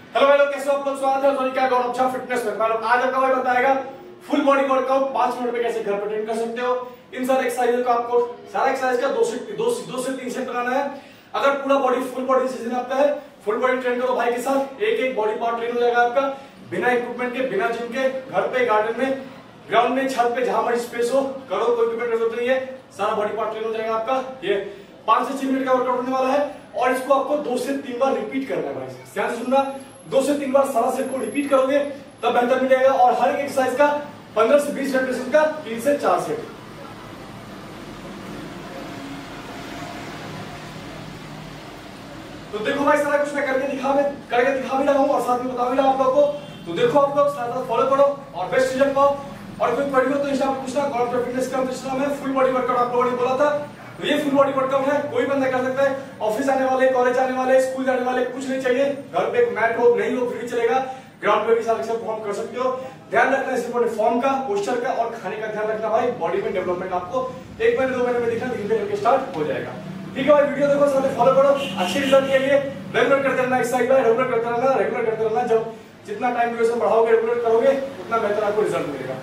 Hello भाई लोग, कैसे हो आप लोग? स्वागत है सोनी का गौरव झा फिटनेस में। भाई लोग आज आपका भाई बताएगा फुल बॉडी वर्कआउट 5 मिनट में कैसे घर पर ट्रेन कर सकते हो। इन सारे एक्सरसाइज को आपको सारा एक्सरसाइज का 2 से 3 सेट बनाना है। अगर पूरा बॉडी फुल बॉडी सीजन आपका है, फुल बॉडी ट्रेन करो भाई के साथ, एक बॉडी पार्ट ट्रेन हो जाएगा आपका बिना इक्विपमेंट के, बिना जिम के, घर पे, गार्डन में, ग्राउंड में, छत पे, जहां मर्जी स्पेस हो करो, कोई इक्विपमेंट की जरूरत नहीं है, सारा बॉडी पार्ट ट्रेन हो जाएगा आपका। ये 5 से 6 मिनट का वर्कआउट होने वाला है और इसको आपको 2 से 3 बार रिपीट करना है भाई। ध्यान से सुनना, 2 से 3 बार सारा सेट को रिपीट करोगे तब बेहतर मिलेगा। और हर एक एक्सरसाइज का 15 से 20 रेपिटेशन का 3 से 4 सेट। तो देखो भाई, सारा कुछ मैं करके दिखा भी रहा हूं और साथ में बता भी रहा हूं आप लोगों को। तो देखो आप लोग साथ फॉलो करो और बेस्ट रिजल्ट पाओ। और कोई क्वेरी हो तो इंस्टा पे पूछना, गौरव फिटनेस का इंस्टाग्राम है। फुल बॉडी वर्कआउट आप लोगों ने बोला था, तो ये फुल बॉडी वर्कआउट है, कोई बंदा कर सकता है। ऑफिस आने वाले, कॉलेज आने वाले, स्कूल जाने वाले, कुछ नहीं चाहिए। घर पे एक मैट हो, नहीं हो फिर भी चलेगा। ग्राउंड पे भी सारा एक्सरसाइज परफॉर्म कर सकते हो। ध्यान रखना है सिर्फ फॉर्म का, पोस्चर का और खाने का ध्यान रखना भाई। बॉडी में डेवलपमेंट आपको 1 महीने 2 महीने में दिखना, धीरे धीरे स्टार्ट हो जाएगा। ठीक है भाई, वीडियो देखो, साथ फॉलो करो। अच्छे रिजल्ट के लिए रेगुलर करते रहना, एक्सरसाइज भाई रेगुलर करते रहना। जब जितना टाइम ड्यूरेशन बढ़ाओगे, रेगुलर करोगे, उतना बेहतर आपको रिजल्ट मिलेगा।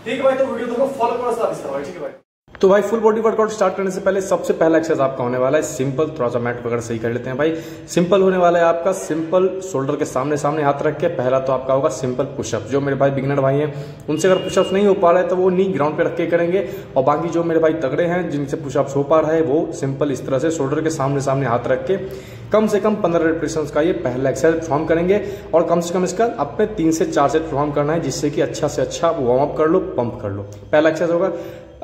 ठीक है भाई, तो वीडियो देखो, फॉलो करो, साथ भाई। ठीक है भाई, तो भाई फुल बॉडी वर्कआउट स्टार्ट करने से पहले सबसे पहला एक्सरसाइज आपका होने वाला है सिंपल। थोड़ा सा मैट वगैरह सही कर लेते हैं भाई। सिंपल होने वाला है आपका सिंपल, शोल्डर के सामने सामने हाथ रख के। पहला तो आपका होगा सिंपल पुशअप। जो मेरे भाई बिगिनर भाई हैं उनसे अगर पुशअप्स नहीं हो पा रहा है तो वो नी ग्राउंड पे रख के करेंगे। और बाकी जो मेरे भाई तगड़े हैं जिनसे पुशअप्स हो पा रहा है वो सिंपल इस तरह से शोल्डर के सामने सामने हाथ रख के कम से कम 15 रेपिटेशंस का ये पहला एक्सरसाइज परफॉर्म करेंगे। और कम से कम इसका अपने 3 से 4 सेट परफॉर्म करना है, जिससे कि अच्छा से अच्छा वार्म अप कर लो, पंप कर लो। पहला एक्सरसाइज होगा।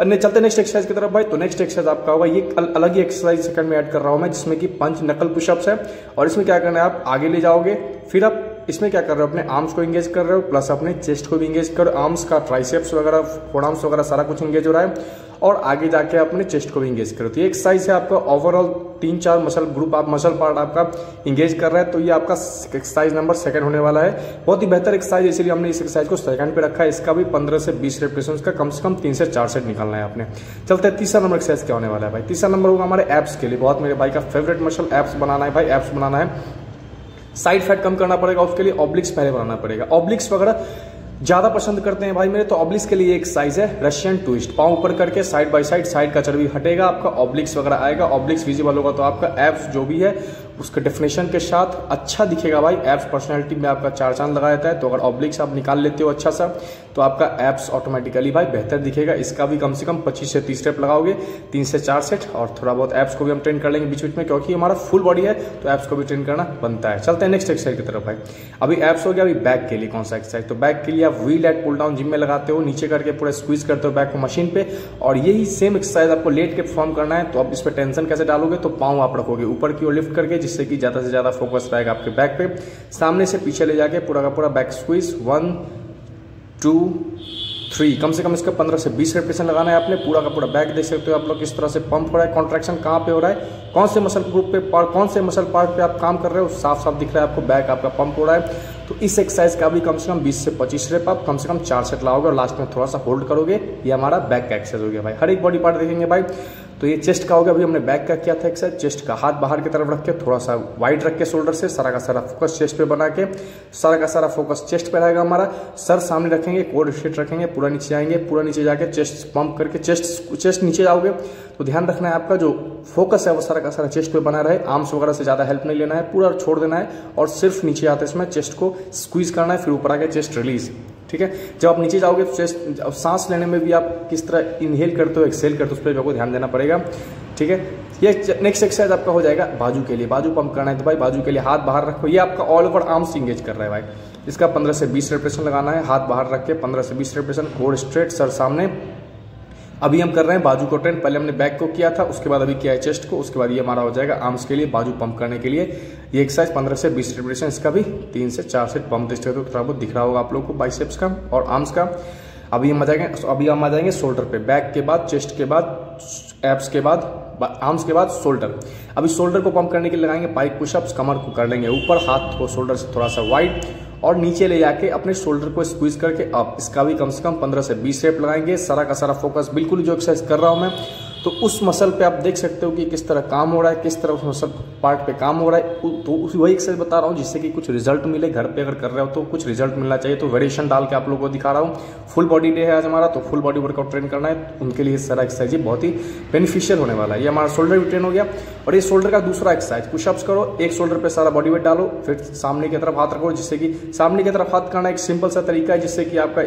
चलते नेक्स्ट एक्सरसाइज की तरफ भाई। तो नेक्स्ट एक्सरसाइज आपका होगा, ये अलग ही एक्सरसाइज सेकंड में ऐड कर रहा हूं मैं, जिसमें कि 5 नकल पुशअप्स है। और इसमें क्या करना है, आप आगे ले जाओगे, फिर आप इसमें क्या कर रहे हो, अपने आर्म्स को एंगेज कर रहे हो, प्लस अपने चेस्ट को भी एंगेज करो। आर्म्स का ट्राइसेप्स वगैरह, फोरआर्म्स वगैरह सारा कुछ एंगेज हो रहा है। और आगे जाके अपने चेस्ट को भी एंगेज करो। तो ये एक्सरसाइज है आपका ओवरऑल 3-4 मसल ग्रुप, आप मसल पार्ट आपका एंगेज कर रहा है। तो ये आपका एक्सरसाइज नंबर 2 होने वाला है। बहुत ही बेहतर एक्सरसाइज, इसलिए हमने इस एक्सरसाइज को 2nd पे रखा है। इसका भी 15 से 20 रेपिटेशन का कम से कम 3 से 4 सेट निकालना है आपने। चलते हैं तीसरा नंबर एक्सरसाइज क्या होने वाला है भाई। तीसरा नंबर होगा हमारे एब्स के लिए। बहुत मेरे भाई का फेवरेट मसल एब्स बनाना है भाई। एब्स बनाना है, साइड फैट कम करना पड़ेगा, उसके लिए ऑब्लिक्स पहले बनाना पड़ेगा। ऑब्लिक्स वगैरह ज्यादा पसंद करते हैं भाई मेरे, तो ऑब्लिक्स के लिए एक्सरसाइज है रशियन ट्विस्ट। पांव ऊपर करके साइड बाय साइड का चर्बी हटेगा, आपका ऑब्लिक्स वगैरह आएगा। ऑब्लिक्स विजिबल होगा तो आपका एब्स जो भी है उसके डेफिनेशन के साथ अच्छा दिखेगा भाई। एब्स पर्सनैलिटी में आपका 4 चांद लगा देता है। तो अगर ऑब्लिक्स आप निकाल लेते हो अच्छा सा, तो आपका एब्स ऑटोमेटिकली भाई बेहतर दिखेगा। इसका भी कम से कम 25 से 30 स्टेप लगाओगे, 3 से 4 सेट। और थोड़ा बहुत एब्स को भी हम ट्रेन कर लेंगे बीच बीच में, क्योंकि हमारा फुल बॉडी है तो एब्स को भी ट्रेन करना बनता है। चलते हैं नेक्स्ट एक्सरसाइज की तरफ भाई। अभी एब्स हो गया, अभी बैक के लिए कौन सा एक्सरसाइज। तो बैक के लिए आप V lat pull down gym में लगाते हो, नीचे करके पूरा स्क्वीज करते हो बैक को मशीन पे। और यही सेम एक्सरसाइज आपको लेट के परफॉर्म करना है। तो आप इस पर टेंशन कैसे डालोगे, तो पांव आप रखोगे ऊपर की ओर लिफ्ट करके, जिससे कि ज्यादा से ज्यादा फोकस रहेगा आपके बैक पे। सामने से पीछे ले जाके पूरा का पूरा बैक स्क्वीज 1 2 3, कम से कम इसका 15 से 20 रेपिटेशन लगाना है आपने। पूरा का पूरा बैक देख सकते हो आप लोग किस तरह से पंप हो रहा है। कॉन्ट्रैक्शन कहाँ पे हो रहा है, कौन से मसल ग्रुप पे, कौन से मसल पार्ट पे आप काम कर रहे हो, साफ साफ दिख रहा है आपको। बैक आपका पंप हो रहा है। तो इस एक्सरसाइज का भी कम से कम 20 से 25 रेप आप कम से कम 4 सेट लाओगे और लास्ट में थोड़ा सा होल्ड करोगे। ये हमारा बैक का एक्सरसाइज हो गया भाई। हर एक बॉडी पार्ट देखेंगे भाई। तो ये चेस्ट का हो गया, अभी हमने बैक का किया था एक्सरसाइज। चेस्ट का हाथ बाहर की तरफ रख के, थोड़ा सा वाइड रख के शोल्डर से, सारा का सारा फोकस चेस्ट पे बना के, सारा का सारा फोकस चेस्ट पे रहेगा हमारा। सर सामने रखेंगे, कोर स्ट्रेट रखेंगे, पूरा नीचे जाएंगे, पूरा नीचे जाके चेस्ट पंप करके चेस्ट नीचे जाओगे। तो ध्यान रखना है आपका जो फोकस है वो सारा का सारा चेस्ट पे बना रहे। आर्म्स वगैरह से ज्यादा हेल्प नहीं लेना है, पूरा छोड़ देना है और सिर्फ नीचे आते समय चेस्ट को स्क्वीज करना है, फिर ऊपर आके चेस्ट रिलीज। ठीक है, जब आप नीचे जाओगे तो चेस्ट, सांस लेने में भी आप किस तरह इनहेल करते हो, एक्सेल करते हो, उस पर आपको ध्यान देना पड़ेगा। ठीक है, ये नेक्स्ट एक्सरसाइज आपका हो जाएगा बाजू के लिए। बाजू पंप करना है तो भाई बाजू के लिए हाथ बाहर रखो। ये आपका ऑल ओवर आर्म्स इंगेज कर रहा है भाई। इसका 15 से 20 रेपिटेशन लगाना है, हाथ बाहर रख के 15 से 20 रेपिटेशन, कोर स्ट्रेट, सर सामने। अभी हम कर रहे हैं बाजू को ट्रेन। पहले हमने बैक को किया था, उसके बाद अभी किया है चेस्ट को, उसके बाद ये हमारा हो जाएगा आर्म्स के लिए बाजू पंप करने के लिए। ये एक्सरसाइज 15 से 20 रेपिटेशन, इसका भी 3 से 4 सेट पंप देते हो तो थोड़ा बहुत दिख रहा होगा आप लोगों को बाइसेप्स का और आर्म्स का। अभी हम आ जाएंगे शोल्डर पे। बैक के बाद, चेस्ट के बाद, एब्स के बाद, आर्म्स के बाद शोल्डर। अभी शोल्डर को पंप करने के लिए लगाएंगे पाइप पुशअप्स। कमर को कर लेंगे ऊपर, हाथ को शोल्डर से थोड़ा सा वाइड और नीचे ले जाके अपने शोल्डर को स्क्वीज करके अप। इसका भी कम से कम 15 से 20 सेट लगाएंगे। सारा का सारा फोकस बिल्कुल जो एक्सरसाइज कर रहा हूं मैं तो उस मसल पे आप देख सकते हो कि किस तरह काम हो रहा है, किस तरह उस मसल पार्ट पे काम हो रहा है। तो वही एक्सरसाइज बता रहा हूँ जिससे कि कुछ रिजल्ट मिले। घर पे अगर कर रहे हो तो कुछ रिजल्ट मिलना चाहिए, तो वेरिएशन डाल के आप लोगों को दिखा रहा हूँ। फुल बॉडी डे है आज हमारा, तो फुल बॉडी वर्कआउट ट्रेन करना है, उनके लिए सारा एक्सरसाइज बहुत ही बेनिफिशियल होने वाला है। ये हमारा शोल्डर भी ट्रेन हो गया। और ये शोल्डर का दूसरा एक्सरसाइज, पुशअप्स करो, एक शोल्डर पे सारा बॉडी वेट डालो, फिर सामने की तरफ हाथ रखो, जिससे कि सामने की तरफ हाथ करना एक सिंपल सा तरीका है, जिससे कि आपका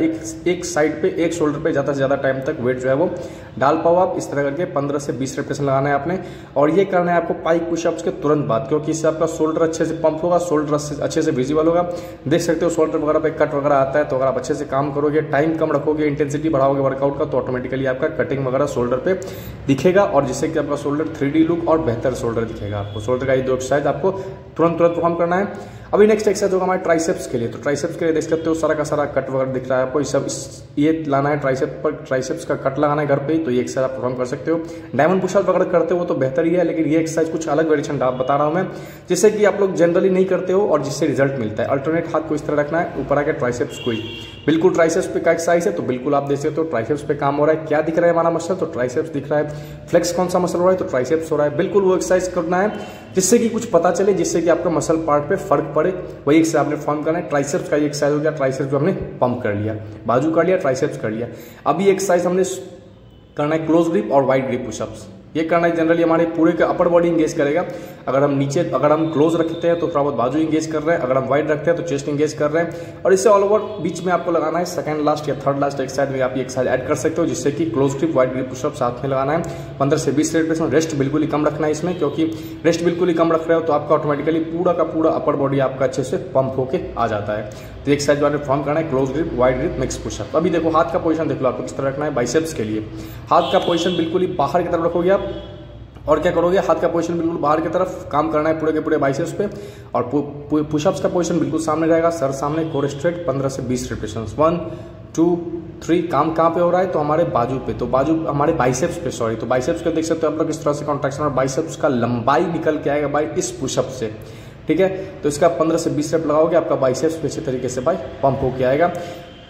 एक साइड पे एक शोल्डर पे ज़्यादा से ज़्यादा टाइम तक वेट जो है वो डाल पाओ आप। इस तरह करके 15 से 20 रेपिटेशन लगाना है आपने। और ये करना है आपको पाइक पुशअप्स के तुरंत बाद, क्योंकि इससे आपका शोल्डर अच्छे से पंप होगा, शोल्डर अच्छे से विजिबल होगा। देख सकते हो शोल्डर वगैरह पे कट वगैरह आता है, तो अगर आप अच्छे से काम करोगे, टाइम कम रखोगे, इंटेंसिटी बढ़ाओगे वर्कआउट का, तो ऑटोमेटिकली आपका कटिंग वगैरह शोल्डर पे दिखेगा, और जिससे कि आपका शोल्डर 3D लुक और बेहतर शोल्डर दिखेगा आपको। शोल्डर का ये 2 एक्सरसाइज आपको तुरंत परफॉर्म करना है। अभी नेक्स्ट एक्सरसाइज होगा हमारे ट्राइसेप्स के लिए। तो ट्राइसेप्स के लिए देख सकते हो सारा का सारा कट वगैरह दिख रहा है आपको। ये लाना है ट्राइसेप पर, ट्राइसेप्स का कट लगाना है घर पे ही, तो ये एक्सरसाइज आप परफॉर्म कर सकते हो। डायमंड पुशअप वगैरह करते हो तो बेहतर ही है, लेकिन ये एक्सरसाइज कुछ अलग वेरिएशन बता रहा हूँ मैं, जिससे कि आप लोग जनरली नहीं करते हो और जिससे रिजल्ट मिलता है। अल्टरनेट हाथ को इस तरह रखना है, ऊपर आके ट्राइसेप्स को ही, बिल्कुल ट्राइसेप्स पे का एक्सरसाइज है, तो बिल्कुल आप देख सकते हो ट्राइसेप्स पे काम हो रहा है। क्या दिख रहा है हमारा मसल, तो ट्राइसेप्स दिख रहा है। फ्लेक्स कौन सा मसल हो रहा है, तो ट्राइसेप्स हो रहा है। बिल्कुल वो एक्सरसाइज करना है जिससे कि कुछ पता चले, जिससे कि आपका मसल पार्ट पे फर्क पड़े। वही एक्सरसाइज आपने फॉर्म करना है। ट्राइसेप्स का ये एक्सरसाइज हो गया, ट्राइसेप्स को हमने पंप कर लिया, बाजू कर लिया, ट्राइसेप्स कर लिया। अभी एक्सरसाइज हमने करना है क्लोज ग्रिप और वाइड ग्रिप पुशअप्स। ये करना है जनरली हमारे पूरे का अपर बॉडी इंगेज करेगा। अगर हम क्लोज रखते हैं तो थोड़ा बहुत बाजू इंगेज कर रहे हैं, अगर हम वाइड रखते हैं तो चेस्ट इंगेज कर रहे हैं। और इससे ऑल ओवर बीच में आपको लगाना है सेकंड लास्ट या थर्ड लास्ट एक्सरसाइज में आप ये एक्सरसाइज ऐड कर सकते हो, जिससे कि close grip wide grip pushup साथ में लगाना है। 15 से 20 रेपिटेशन। रेस्ट बिल्कुल ही कम रखना है इसमें, क्योंकि रेस्ट बिल्कुल ही कम रख रहे हो तो आपका ऑटोमेटिकली पूरा का पूरा अपर बॉडी आपका अच्छे से पंप होके आ जाता है। तो एक्सरसाइज जो आपने फॉर्म करना है close grip wide grip mix pushup. अभी देखो हाथ का पोजीशन देख लो आपको किस तरह रखना है। बाइसेप्स के लिए हाथ का पोजीशन बिल्कुल ही बाहर की तरफ रखोगे आप, और क्या करोगे, हाथ का पोजीशन बिल्कुल बाहर की तरफ काम करना है पूरे के पूरे बाइसेप्स पे। और पुशअप्स का पोजीशन बिल्कुल सामने रहेगा, सर सामने, कोर स्ट्रेट, 15 से 20 रेपिटेशंस। 1 2 3। काम कहाँ पे हो रहा है, तो हमारे बाजू पे, तो बाजू हमारे बाइसेप्स पे, सॉरी। तो बाइसेप्स को देख सकते हो आप लोग किस तरह से कॉन्ट्रैक्शन, और बाइसेप्स का लंबाई निकल के आएगा भाई इस पुशअप से, ठीक है। तो इसका 15 से 20 रेप लगाओगे, आपका बाइसेप्स पे अच्छे तरीके से भाई पंप होके आएगा।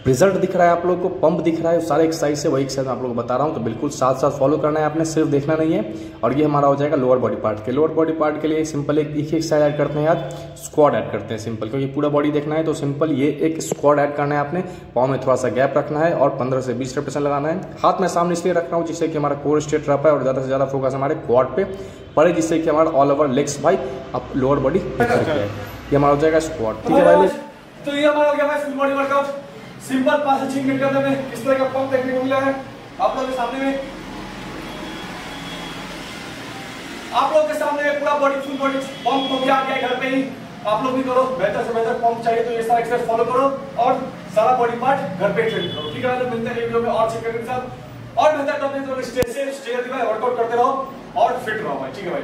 रिजल्ट दिख रहा है आप लोगों को, पंप दिख रहा है, सारे एक्सरसाइज से वही एक्सरसाइज आप लोगों को बता रहा हूँ। तो बिल्कुल साथ साथ फॉलो करना है आपने, सिर्फ देखना नहीं है। और ये हमारा हो जाएगा लोअर बॉडी पार्ट के। लोअर बॉडी पार्ट के लिए सिंपल एक ही एक्सरसाइज ऐड करते हैं आज, स्क्वाड ऐड करते हैं सिंपल, क्योंकि पूरा बॉडी देखना है। तो सिंपल ये एक स्क्वाड ऐड करना है आपने। पाँव में थोड़ा सा गैप रखना है और 15 से 20 रेपिटेशन लगाना है। हाथ में सामने इसलिए रख रहा हूँ जिससे कि हमारा कोर स्ट्रेट रह पाए और ज़्यादा से ज़्यादा फोकस हमारे क्वाड पे पड़े, जिससे कि हमारा ऑल ओवर लेग्स भाई अब लोअर बॉडी दिख सके। ये हमारा हो जाएगा स्क्वाड, ठीक है भाई। तो ये हमारा हो गया भाई फुल बॉडी वर्कआउट। सिंपल 5 से 6 मिनट करने में इस तरह का पंप देखने को मिला है आप लोगों के सामने में। आप लोगों के सामने पूरा बॉडी फुल बॉडी पंप हो गया घर पे ही। आप लोग भी करो, बेहतर से बेहतर पंप चाहिए तो ये सारा एक्सरसाइज फॉलो करो और सारा बॉडी पार्ट घर पे ट्रेन करो, ठीक है। तो मिलते हैं वीडियो में और चेक करने के साथ और बेहतर topic. Stay safe, stay healthy भाई, वर्कआउट करते रहो और फिट रहो भाई, ठीक है भाई।